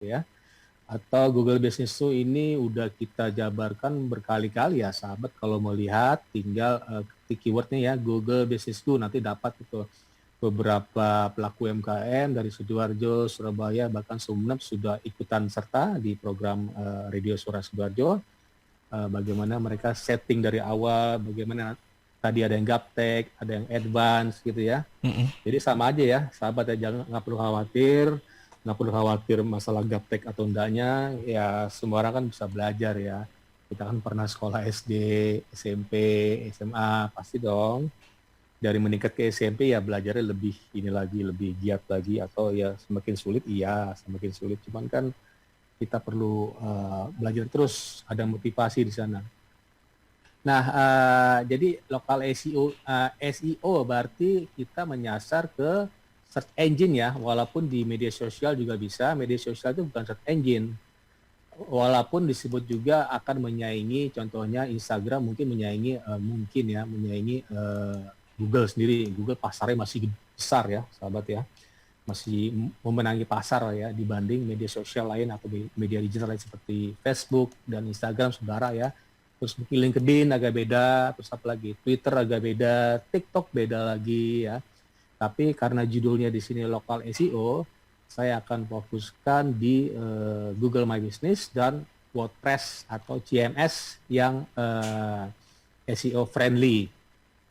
ya. Atau Google Business Tool ini udah kita jabarkan berkali-kali ya sahabat, kalau mau lihat tinggal ketik keywordnya ya Google Business Tool, nanti dapat itu beberapa pelaku UMKM dari Sidoarjo, Surabaya, bahkan Sumeneb sudah ikutan serta di program Radio Suara Sidoarjo. Bagaimana mereka setting dari awal, bagaimana tadi ada yang gaptek, ada yang advance gitu ya. Jadi sama aja ya sahabat ya, nggak perlu khawatir masalah gaptek atau enggaknya, ya semua orang kan bisa belajar ya. Kita kan pernah sekolah SD, SMP, SMA, pasti dong. Dari meningkat ke SMP ya belajarnya lebih giat lagi, atau ya semakin sulit, semakin sulit. Cuman kan kita perlu belajar terus, ada motivasi di sana. Nah, jadi lokal SEO berarti kita menyasar ke search engine ya, walaupun di media sosial juga bisa. Media sosial itu bukan search engine, walaupun disebut juga akan menyaingi, contohnya Instagram mungkin menyaingi Google sendiri. Google pasarnya masih besar ya sahabat ya, masih memenangi pasar ya dibanding media sosial lain atau media digital lain seperti Facebook dan Instagram saudara ya. Terus mungkin LinkedIn agak beda, terus apa lagi, Twitter agak beda, TikTok beda lagi ya. Tapi karena judulnya di sini lokal SEO, saya akan fokuskan di Google My Business dan WordPress atau CMS yang SEO friendly,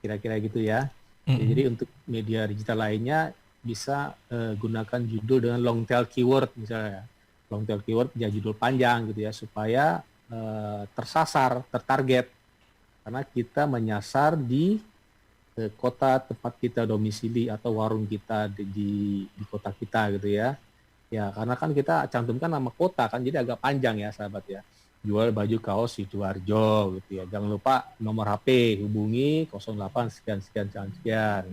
kira-kira gitu ya. Jadi untuk media digital lainnya bisa gunakan judul dengan long tail keyword misalnya. Long tail keyword ya judul panjang gitu ya, supaya tersasar, tertarget. Karena kita menyasar di kota tempat kita domisili atau warung kita di kota kita gitu ya. Ya karena kan kita cantumkan nama kota kan, jadi agak panjang ya sahabat ya. Jual baju kaos Sidoarjo gitu ya. Jangan lupa nomor HP, hubungi 08 sekian sekian sekian.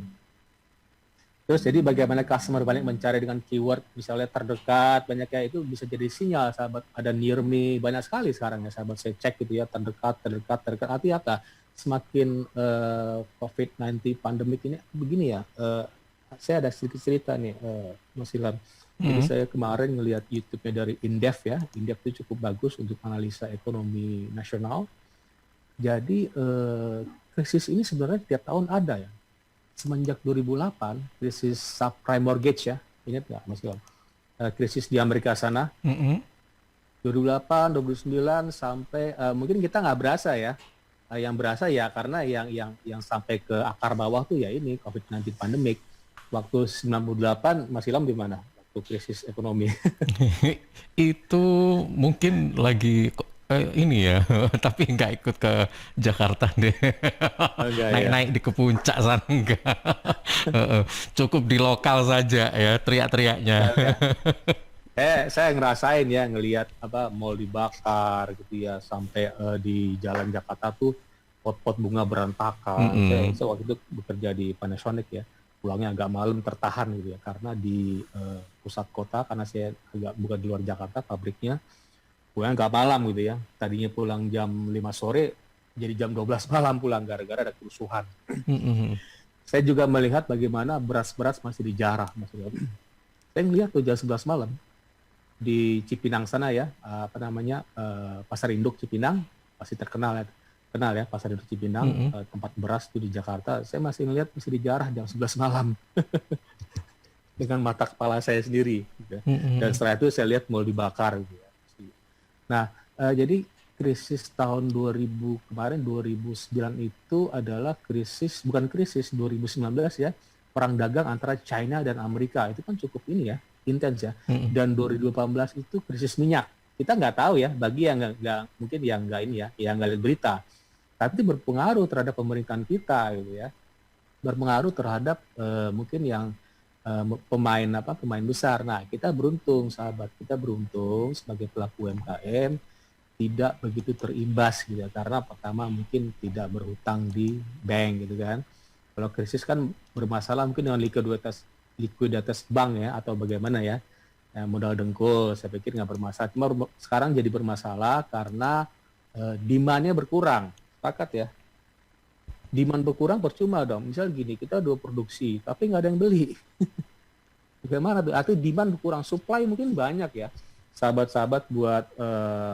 Terus jadi bagaimana customer banyak mencari dengan keyword misalnya terdekat, banyak ya, itu bisa jadi sinyal sahabat. Ada near me, banyak sekali sekarang ya sahabat, saya cek gitu ya, terdekat. Artinya apa? Semakin COVID-19 pandemik ini begini ya, saya ada sedikit cerita nih Mas Ilham. Jadi saya kemarin ngelihat YouTube-nya dari Indef ya, Indef itu cukup bagus untuk analisa ekonomi nasional. Jadi krisis ini sebenarnya tiap tahun ada ya. Semenjak 2008, krisis subprime mortgage ya, ingat nggak Mas Ilham? Krisis di Amerika sana, 2008, 2009 sampai mungkin kita nggak berasa ya, yang berasa ya karena yang sampai ke akar bawah tuh ya ini COVID-19 pandemik. Waktu 98 Mas Ilham di mana? Waktu krisis ekonomi. Itu mungkin lagi ini ya, tapi nggak ikut ke Jakarta deh. Enggak ya. Naik-naik di ke puncak sana enggak. Cukup di lokal saja ya teriak-teriaknya. Enggak ya. Saya ngerasain ya ngelihat apa mall dibakar gitu ya, sampai di Jalan Jakarta tuh pot-pot bunga berantakan. Saya waktu itu bekerja di Panasonic ya, pulangnya agak malam tertahan gitu ya, karena di pusat kota, karena saya agak bukan di luar Jakarta pabriknya, pulangnya agak malam gitu ya. Tadinya pulang jam 5 sore, jadi jam 12 malam pulang gara-gara ada kerusuhan. Saya juga melihat bagaimana beras-beras masih dijarah. Saya ngelihat tuh jam 11 malam, di Cipinang sana ya, Pasar Induk Cipinang, pasti kenal ya Pasar Induk Cipinang, tempat beras itu di Jakarta. Saya masih ngelihat masih dijarah jam 11 malam dengan mata kepala saya sendiri gitu. Dan setelah itu saya lihat mall dibakar gitu ya. Nah, jadi krisis tahun 2000 kemarin 2009 itu adalah bukan krisis 2019 ya, perang dagang antara China dan Amerika. Itu kan cukup ini ya, intens ya. Dan 2018 itu krisis minyak. Kita nggak tahu ya, bagi yang nggak mungkin yang nggak ini ya, yang nggak lihat berita. Tapi itu berpengaruh terhadap pemerintahan kita gitu ya. Berpengaruh terhadap mungkin yang pemain besar. Nah, kita beruntung sahabat, kita beruntung sebagai pelaku UMKM tidak begitu terimbas gitu ya, karena pertama mungkin tidak berhutang di bank gitu kan. Kalau krisis kan bermasalah mungkin dengan likuiditas bank ya, atau bagaimana ya, modal dengkul, saya pikir nggak bermasalah. Cuma sekarang jadi bermasalah karena demand-nya berkurang. Sepakat ya, demand berkurang percuma dong. Misal gini, kita udah produksi tapi nggak ada yang beli. Bagaimana tuh? Artinya demand berkurang, supply mungkin banyak ya. sahabat-sahabat buat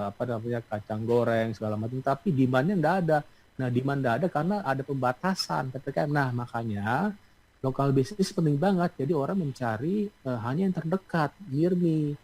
apa namanya kacang goreng segala macam, tapi demandnya nggak ada. Nah, demand nggak ada karena ada pembatasan ppkm. Nah, makanya lokal bisnis penting banget. Jadi orang mencari hanya yang terdekat, near me.